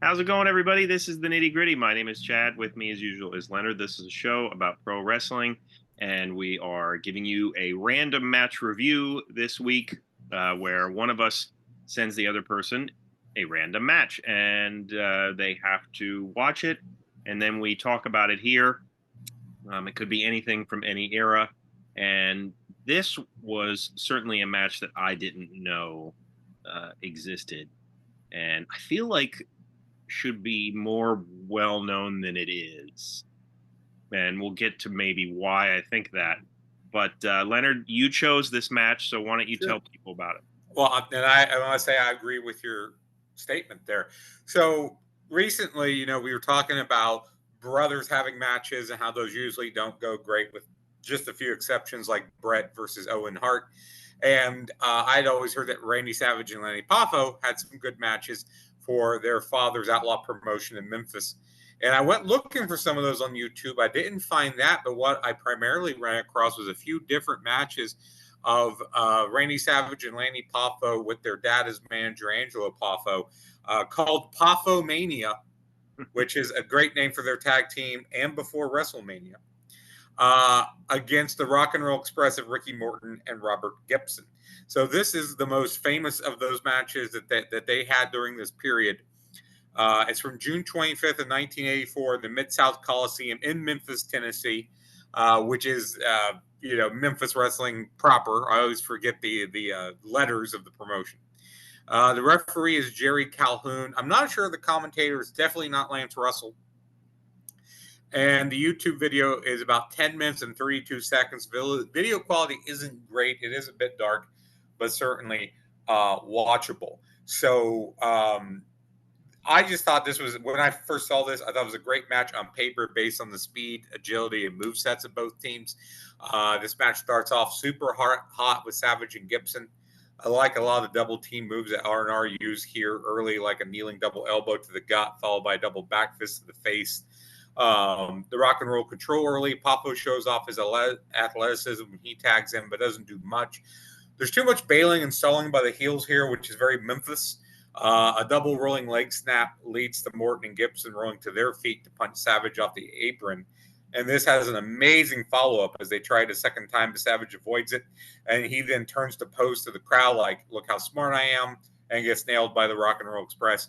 How's it going, everybody? This is the Nitty Gritty. My name is Chad. With me, as usual, is Leonard. This is a show about pro wrestling, and we are giving you a random match review this week, where one of us sends the other person a random match, and they have to watch it, and then we talk about it here. It could be anything from any era, and this was certainly a match that I didn't know existed, and I feel like should be more well known than it is. And we'll get to maybe why I think that. But Leonard, you chose this match, so why don't you Sure. tell people about it? Well, and I want to say I agree with your statement there. So recently, we were talking about brothers having matches and how those usually don't go great, with just a few exceptions like Brett versus Owen Hart. And I'd always heard that Randy Savage and Lanny Poffo had some good matches for their father's outlaw promotion in Memphis. And I went looking for some of those on YouTube. I didn't find that, but what I primarily ran across was a few different matches of Randy Savage and Lanny Poffo with their dad as manager, Angelo Poffo, called Poffo Mania, which is a great name for their tag team, and before WrestleMania, against the Rock and Roll Express of Ricky Morton and Robert Gibson. So this is the most famous of those matches that they had during this period. It's from June 25th of 1984, the Mid-South Coliseum in Memphis, Tennessee, which is Memphis wrestling proper. I always forget the letters of the promotion. The referee is Jerry Calhoun. I'm not sure the commentator is definitely not Lance Russell. And the YouTube video is about 10 minutes and 32 seconds. Video quality isn't great. It is a bit dark, but certainly watchable. So I just thought this was, when I first saw this, I thought it was a great match on paper based on the speed, agility, and movesets of both teams. This match starts off super hot with Savage and Gibson. I like a lot of the double team moves that R&R use here early, like a kneeling double elbow to the gut, followed by a double back fist to the face. The rock and roll control early. Poffo shows off his athleticism when he tags in, but doesn't do much. There's too much bailing and stalling by the heels here, which is very Memphis. A double rolling leg snap leads to Morton and Gibson rolling to their feet to punch Savage off the apron. And this has an amazing follow-up as they try it a second time, but Savage avoids it. And he then turns to pose to the crowd like, look how smart I am, and gets nailed by the Rock and Roll Express.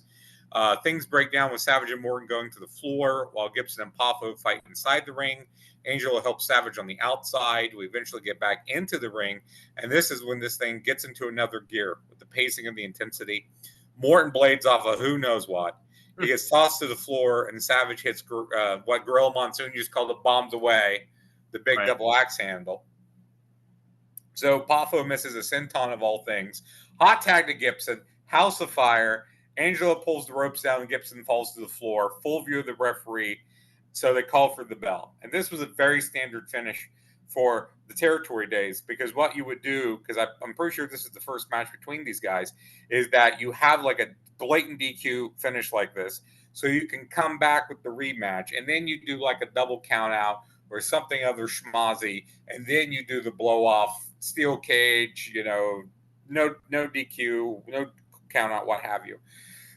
Things break down with Savage and Morton going to the floor while Gibson and Poffo fight inside the ring. Angelo helps Savage on the outside. We eventually get back into the ring. And this is when this thing gets into another gear with the pacing and the intensity. Morton blades off of who knows what. He gets tossed to the floor, and Savage hits what Gorilla Monsoon used to call the bombs away, the big double axe handle. So Poffo misses a senton of all things. Hot tag to Gibson, house of fire. Angelo pulls the ropes down, and Gibson falls to the floor. Full view of the referee, so they call for the bell. And this was a very standard finish for the territory days, because what you would do, because I'm pretty sure this is the first match between these guys, is that you have like a blatant DQ finish like this, so you can come back with the rematch, and then you do like a double count out or something other schmozzy, and then you do the blow off steel cage, no DQ, no count out, what have you.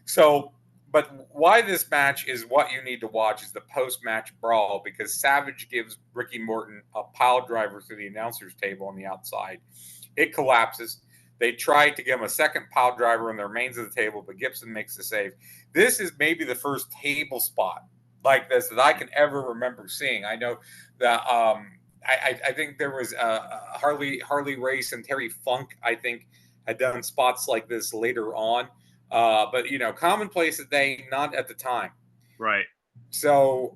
So, but why this match is what you need to watch is the post-match brawl, because Savage gives Ricky Morton a pile driver through the announcer's table on the outside. It collapses. They try to give him a second pile driver on the remains of the table, but Gibson makes the save. This is maybe the first table spot like this that I can ever remember seeing. I know that I think there was Harley Race and Terry Funk, I think, had done spots like this later on. But commonplace today, not at the time. Right. So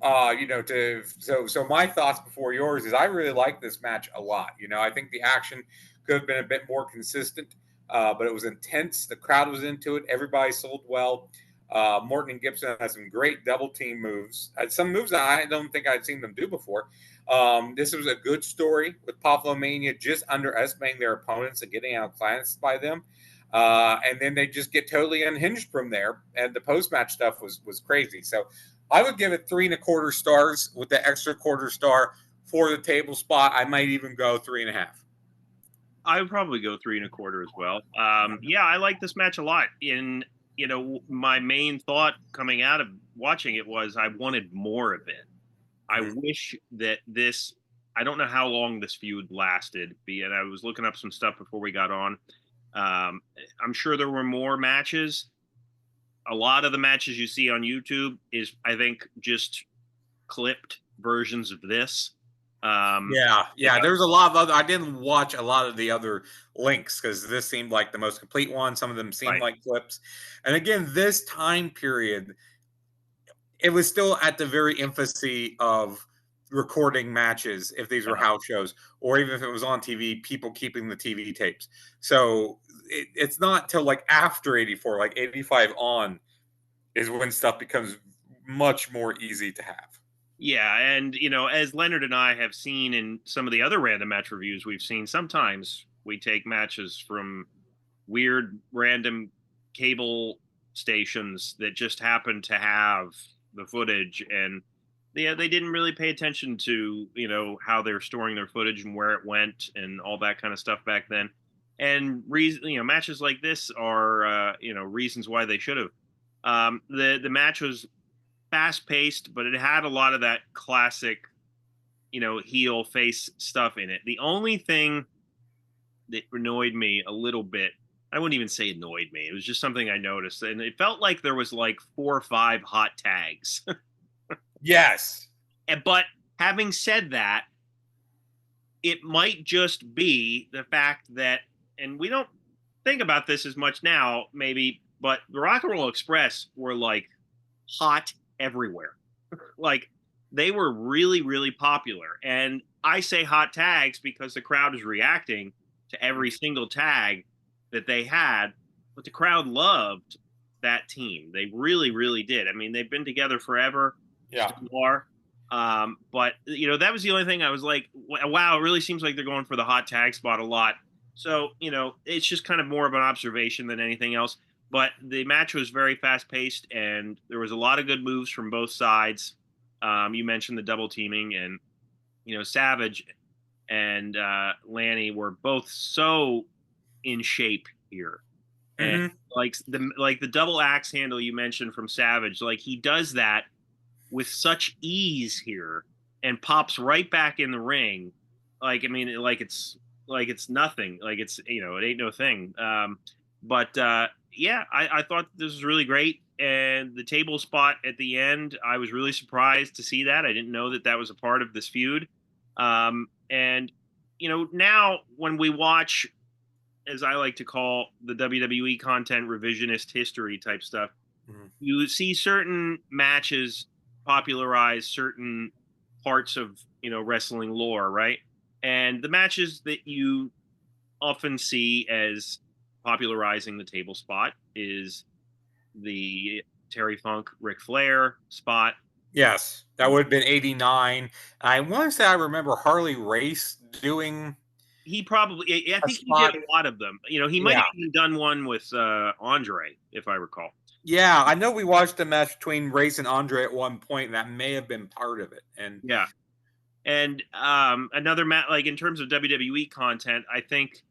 so my thoughts before yours is I really like this match a lot. I think the action could have been a bit more consistent, but it was intense. The crowd was into it. Everybody sold well. Morton and Gibson had some great double team moves. Some moves that I don't think I'd seen them do before. This was a good story with Poffo Mania just underestimating their opponents and getting outclassed by them. And then they just get totally unhinged from there. And the post-match stuff was crazy. So I would give it 3.25 stars with the extra quarter star for the table spot. I might even go 3.5. I would probably go 3.25 as well. Yeah, I like this match a lot. my main thought coming out of watching it was I wanted more of it. I Mhm. wish that this. I don't know how long this feud lasted, and I was looking up some stuff before we got on. I'm sure there were more matches. A lot of the matches you see on YouTube is, I think, just clipped versions of this. Yeah, yeah. Because There's a lot of other. I didn't watch a lot of the other links because this seemed like the most complete one. Some of them seemed right, like clips. And again, this time period, it was still at the very infancy of recording matches if these were yeah, house shows, or even if it was on TV, people keeping the TV tapes. So it's not till like after 84, like 85 on, is when stuff becomes much more easy to have. yeah, and as Leonard and I have seen in some of the other random match reviews we've seen, sometimes we take matches from weird random cable stations that just happen to have the footage, and they didn't really pay attention to how they're storing their footage and where it went and all that kind of stuff back then. And matches like this are reasons why they should have. The match was fast paced, but it had a lot of that classic heel face stuff in it. The only thing that annoyed me a little bit, I wouldn't even say annoyed me, it was just something I noticed, and it felt like there was like 4 or 5 hot tags. Yes. But having said that, it might just be the fact that, and we don't think about this as much now, maybe, but the Rock and Roll Express were like hot everywhere. Like they were really, really popular. And I say hot tags because the crowd is reacting to every single tag that they had, but the crowd loved that team. They really, really did. I mean, they've been together forever, Yeah. still are. But that was the only thing I was like, wow, it really seems like they're going for the hot tag spot a lot. So, it's just kind of more of an observation than anything else. But the match was very fast paced, and there was a lot of good moves from both sides. You mentioned the double teaming, and Savage and Lanny were both so in shape here, and Hmm. like the double axe handle you mentioned from Savage, like he does that with such ease here and pops right back in the ring. Like, I mean, like it's nothing. Like it ain't no thing. But yeah, I thought this was really great. And the table spot at the end, I was really surprised to see that. I didn't know that that was a part of this feud. And now when we watch, as I like to call the WWE content, revisionist history type stuff, Hmm. you see certain matches popularize certain parts of wrestling lore, right? And the matches that you often see as popularizing the table spot is the Terry Funk Ric Flair spot. Yes, that would have been 89. I want to say I remember Harley Race doing He probably, I a think he did spot. a lot of them. He might Yeah. have even done one with Andre, if I recall. Yeah, I know we watched a match between Race and Andre at one point, and that may have been part of it. And Yeah. And another match, like in terms of WWE content, I think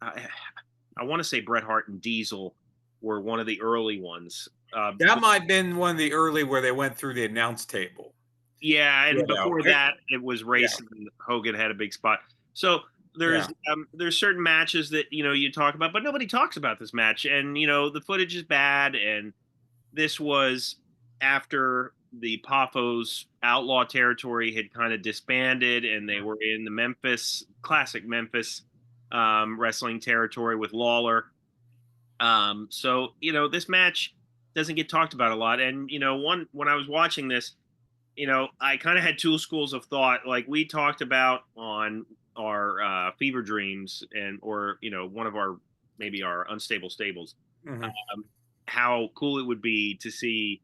I want to say Bret Hart and Diesel were one of the early ones. that might have been one of the early where they went through the announce table. Yeah, You and know, before that, it was yeah, Race and Hogan had a big spot. So yeah. there's certain matches that you talk about, but nobody talks about this match, and the footage is bad. And this was after the Poffos Outlaw territory had kind of disbanded, and they were in the classic Memphis wrestling territory with Lawler. So this match doesn't get talked about a lot. And when I was watching this, I kind of had two schools of thought. Like we talked about on our Fever Dreams, and or one of our, maybe our Unstable Stables, Hmm. um, how cool it would be to see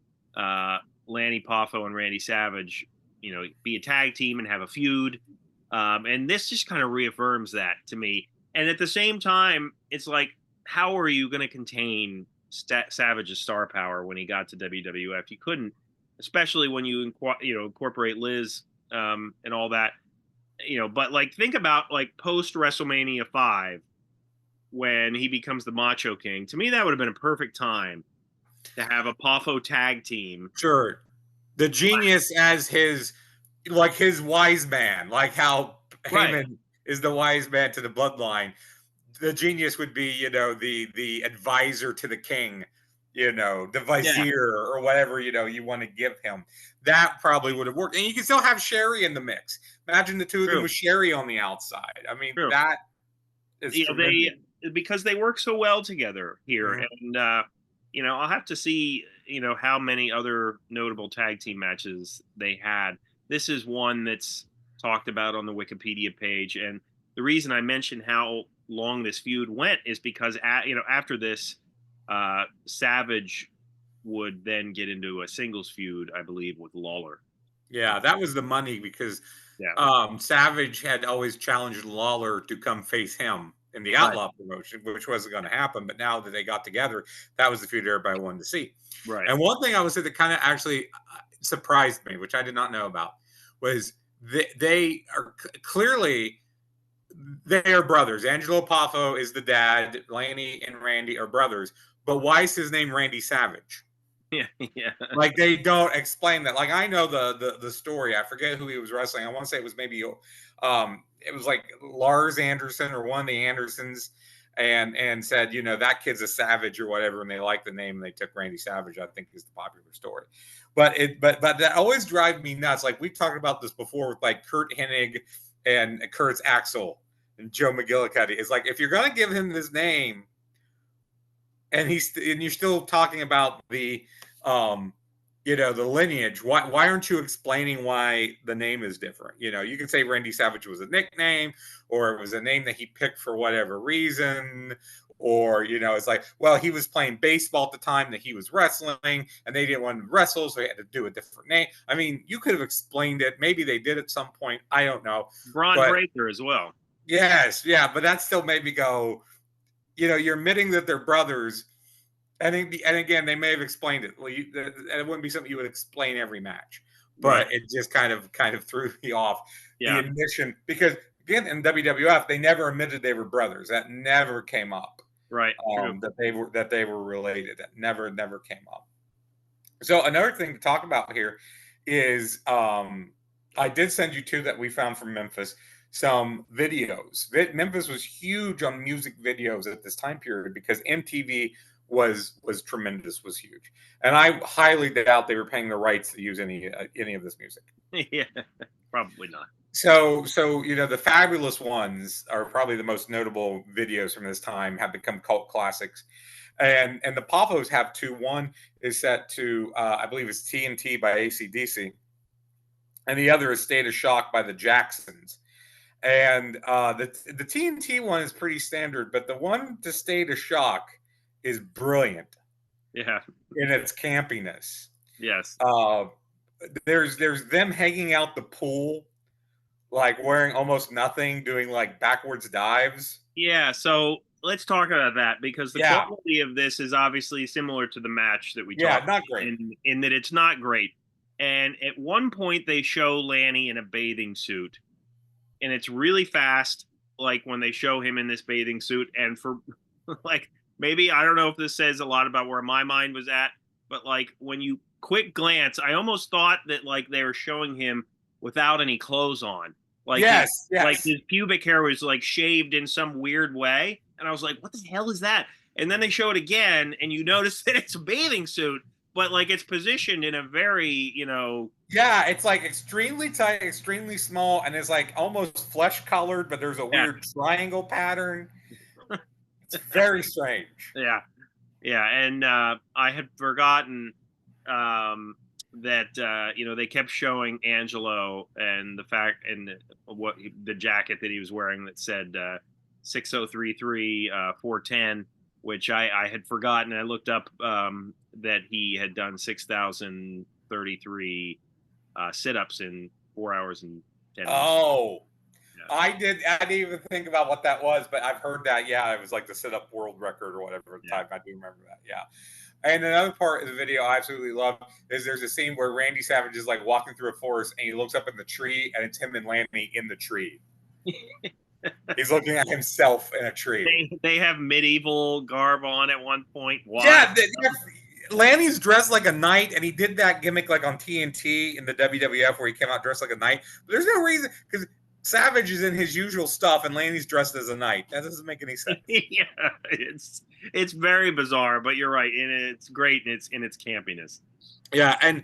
Lanny Poffo and Randy Savage, be a tag team and have a feud. And this just kind of reaffirms that to me. And at the same time, it's like, how are you going to contain Savage's star power when he got to WWF? You couldn't, especially when you incorporate Liz and all that. But like think about like post WrestleMania 5 when he becomes the Macho King. To me, that would have been a perfect time To have a Poffo tag team. Sure. The Genius as his wise man, like how Right. Heyman is the wise man to the bloodline. The Genius would be, the advisor to the king, the Yeah. vizier or whatever, you want to give him. That probably would have worked. And you can still have Sherry in the mix. Imagine the two of them True. with Sherry on the outside. I mean, True. that is tremendous. Because they work so well together here. Mhm. And I'll have to see, how many other notable tag team matches they had. This is one that's talked about on the Wikipedia page. And the reason I mentioned how long this feud went is because after this, Savage would then get into a singles feud, I believe, with Lawler. Yeah, that was the money because Yeah. Savage had always challenged Lawler to come face him in the Right. Outlaw promotion, which wasn't going to happen. But now that they got together, that was the feud everybody wanted to see. Right. And one thing I would say that kind of actually surprised me, which I did not know about, was they are clearly they are brothers. Angelo Poffo is the dad. Lanny and Randy are brothers. But why is his name Randy Savage? Yeah. Yeah. Like they don't explain that. Like I know the story. I forget who he was wrestling. I want to say it was maybe it was like Lars Anderson or one of the Andersons, and said, that kid's a savage or whatever, and they liked the name and they took Randy Savage, I think, is the popular story. But that always drives me nuts. Like we talked about this before with like Kurt Hennig and Kurt's Axel and Joe McGillicuddy. It's like if you're gonna give him this name and you're still talking about the the lineage, why aren't you explaining why the name is different? You can say Randy Savage was a nickname, or it was a name that he picked for whatever reason, or it's like, well, he was playing baseball at the time that he was wrestling and they didn't want to wrestle, so he had to do a different name. I mean, you could have explained it. Maybe they did at some point, I don't know. Braun But Breaker as well. yes, yeah, but that still made me go, you're admitting that they're brothers. And again, they may have explained it. Well, it wouldn't be something you would explain every match, but it just kind of threw me off. Yeah. The admission, because again in WWF they never admitted they were brothers. That never came up. Right. That they were related. That never came up. So another thing to talk about here is I did send you two that we found from Memphis. Some videos. Memphis was huge on music videos at this time period because MTV was tremendous, was huge, and I highly doubt they were paying the rights to use any of this music. Yeah, probably not. So the Fabulous Ones are probably the most notable videos from this time, have become cult classics, and the Poffos have two. One is set to I believe it's TNT by AC/DC, and the other is State of Shock by the Jacksons. And the TNT one is pretty standard, but the one to State of Shock is brilliant. Yeah. In its campiness. Yes. There's them hanging out the pool, like wearing almost nothing, doing like backwards dives. Yeah. So let's talk about that because the quality of this is obviously similar to the match that we talked not great. In that it's not great. And at one point they show Lanny in a bathing suit, and it's really fast, like when they show him in this bathing suit, and for like, maybe, I don't know if this says a lot about where my mind was at, but like when you quick glance, I almost thought that like they were showing him without any clothes on. Like yes. Like his pubic hair was like shaved in some weird way. And I was like, what the hell is that? And then they show it again and you notice that it's a bathing suit, but like it's positioned in a very, Yeah, it's like extremely tight, extremely small, and it's like almost flesh colored, but there's a weird triangle pattern. It's very strange. Yeah. Yeah. And I had forgotten that, they kept showing Angelo and the fact and what the jacket that he was wearing that said 6033 410, which I had forgotten. I looked up that he had done 6,033 sit-ups in 4 hours and 10 minutes. Oh. I didn't even think about what that was, but I've heard that. Yeah, it was like the sit-up world record or whatever type. I do remember that. Yeah. And another part of the video I absolutely love is there's a scene where Randy Savage is like walking through a forest and he looks up in the tree and it's him and Lanny in the tree. He's looking at himself in a tree. They have medieval garb on at one point. Why? Yeah, Lanny's dressed like a knight, and he did that gimmick like on TNT in the WWF where he came out dressed like a knight. But there's no reason because Savage is in his usual stuff, and Lanny's dressed as a knight. That doesn't make any sense. Yeah, it's very bizarre, but you're right, and it's great in its campiness. Yeah, and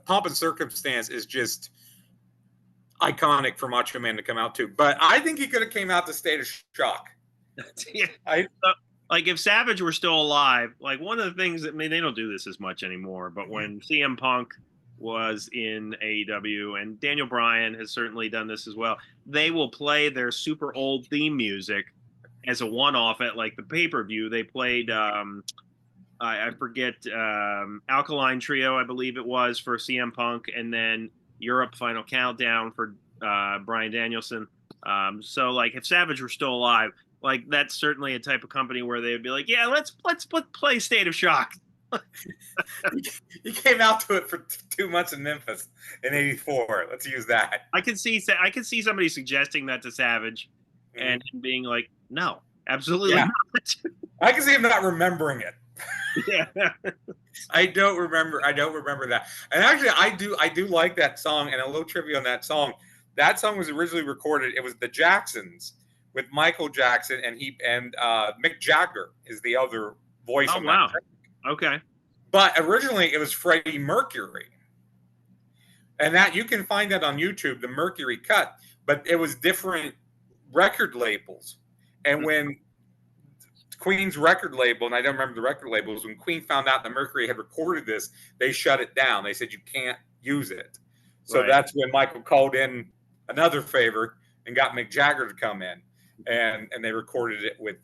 Pomp and Circumstance is just iconic for Macho Man to come out to. But I think he could have came out to State of Shock. Yeah. Like if Savage were still alive, like one of the things that, I mean, they don't do this as much anymore, but when CM Punk was in AEW, and Daniel Bryan has certainly done this as well, they will play their super old theme music as a one-off at like the pay-per-view. They played I forget Alkaline Trio, I believe it was, for CM Punk, and then Europe Final Countdown for Bryan Danielson. So like if Savage were still alive, like that's certainly a type of company where they would be like, yeah, let's play State of Shock. He came out to it for 2 months in Memphis in '84. Let's use that. I can see somebody suggesting that to Savage, and him being like, no, absolutely not. I can see him not remembering it. Yeah. I don't remember that. And actually, I do like that song. And a little trivia on that song. That song was originally recorded. It was the Jacksons with Michael Jackson, and Mick Jagger is the other voice. Oh, wow. Okay. But originally, it was Freddie Mercury, and that you can find that on YouTube, the Mercury cut. But it was different record labels, and when Queen's record label, and I don't remember the record labels, when Queen found out that Mercury had recorded this, they shut it down. They said you can't use it. So that's when Michael called in another favor and got Mick Jagger to come in, and they recorded it with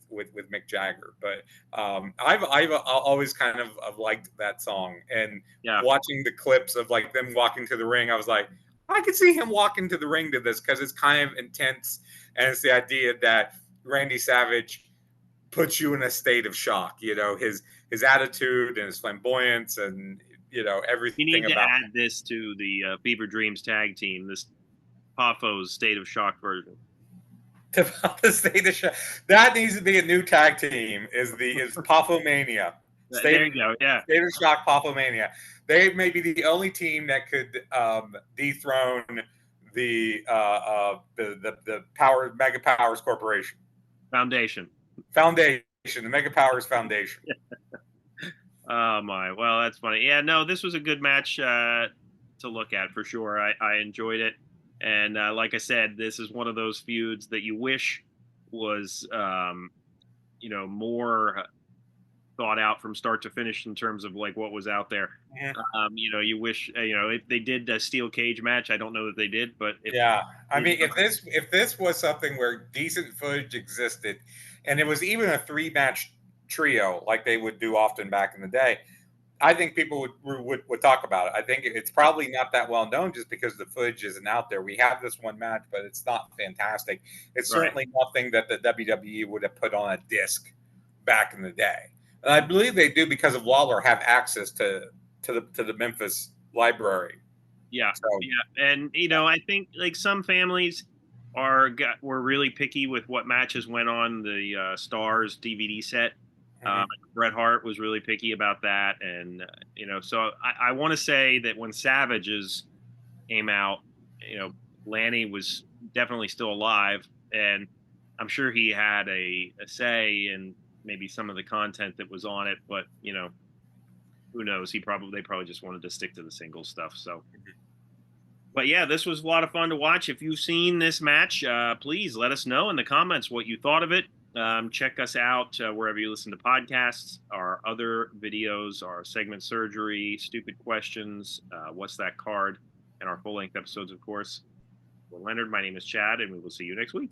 Mick Jagger. But I've always kind of liked that song, and watching the clips of like them walking to the ring, I was like, I could see him walking to the ring to this because it's kind of intense, and it's the idea that Randy Savage puts you in a state of shock. His attitude and his flamboyance, and everything. You need to add this to the Fever Dreams tag team. This Poffo's State of Shock version. The State of Shock. That needs to be a new tag team. Is Poffomania. There you go. Yeah. State of Shock, Poffomania. They may be the only team that could dethrone the Mega Powers Corporation. Foundation, the Mega Powers Foundation. Oh my! Well, that's funny. Yeah, no, this was a good match to look at for sure. I enjoyed it, and like I said, this is one of those feuds that you wish was more thought out from start to finish in terms of like what was out there. Yeah. You wish if they did a steel cage match. I don't know that they did, but if this was something where decent footage existed, and it was even a 3-match trio like they would do often back in the day, I think people would talk about it. I think it's probably not that well known just because the footage isn't out there. We have this one match, but it's not fantastic. It's certainly nothing that the WWE would have put on a disc back in the day. And I believe they do because of Lawler have access to the Memphis library. Yeah, and I think like some families were really picky with what matches went on the Stars DVD set. Bret Hart was really picky about that, and so I want to say that when Savages came out, Lanny was definitely still alive, and I'm sure he had a say in maybe some of the content that was on it, but who knows? They probably just wanted to stick to the single stuff. So, but yeah, this was a lot of fun to watch. If you've seen this match, please let us know in the comments what you thought of it. Check us out wherever you listen to podcasts. Our other videos, our segment surgery, stupid questions, what's that card, and our full-length episodes, of course. Well, Leonard, my name is Chad, and we will see you next week.